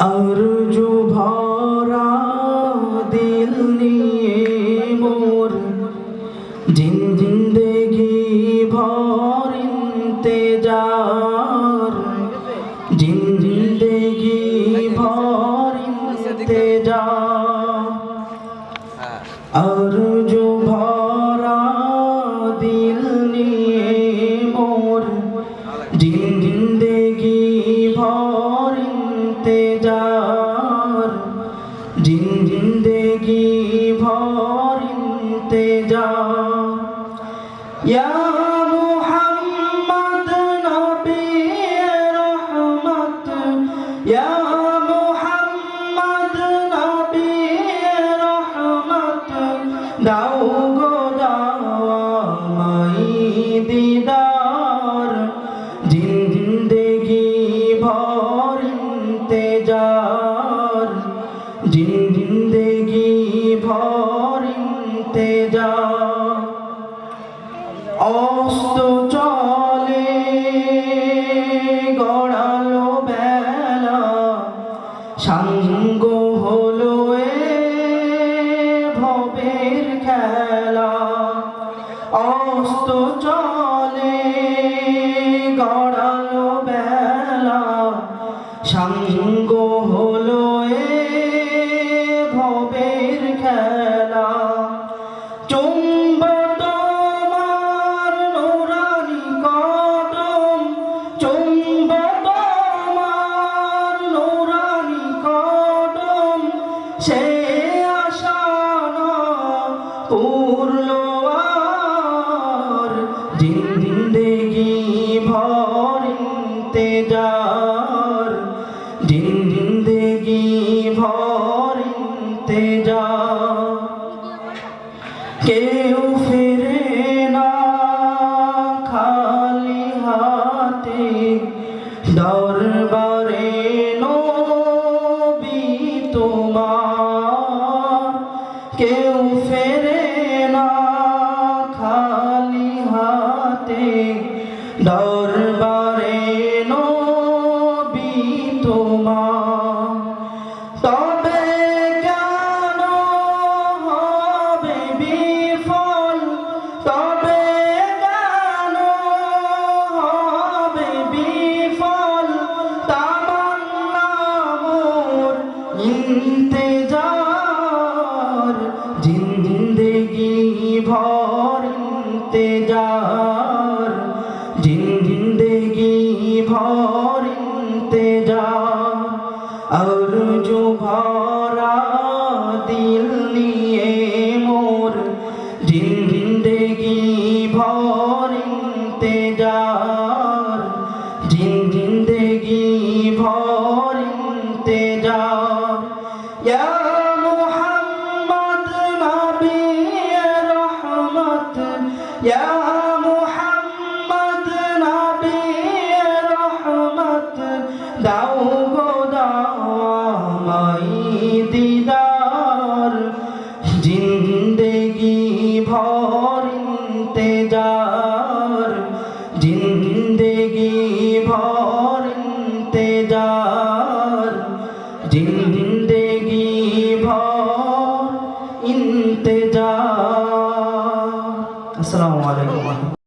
আরজু ভরা দিল নিয়ে মোর জিন্দেগি ভর ইন্তেজার, জিন্দেগি ভর ইন্তেজার। আরজু ভরা দিল নিয়ে মোর জিন্দেগি ভর ইন্তেজার, জিন্দেগি ভর ইন্তেজার। ইয়া মুহাম্মদ নবী রহমত, ইয়া মুহাম্মদ নবী রহমত, দাও গো দাও আমায় দিদার, জিন্দেগি ভর ইন্তেজার, জিন্দেগি ভর ইন্তেজার। অস্ত চলে গড়ালো বেলা, সাঙ্গ হলো এ ভবের খেলা। অস্ত চলে গড়ালো বেলা, সাঙ্গ হলো এ ভবের খেলা। চুম্বন তোমার নুরানি কদম, চুম্বন তোমার নুরানি কদম, সে আশা না পূরলো আর, জিন্দেগি ভর ইন্তেজার, জিন্দেগি ভর ইন্তেজার। কেউ ফিরে না খালি হাতে, দরবারে নবী তোমার। কেউ ফেরে না খালি হাতে, দরবারে নবী তোমার। তবে কেন হবে বিফল, তবে কেন হবে বিফল, তামান্না মোর ইন্তেজার, জিন্দেগি ভর ইন্তেজার, জিন্দেগি ভর ইন্তেজার। আরজু ভরা দিল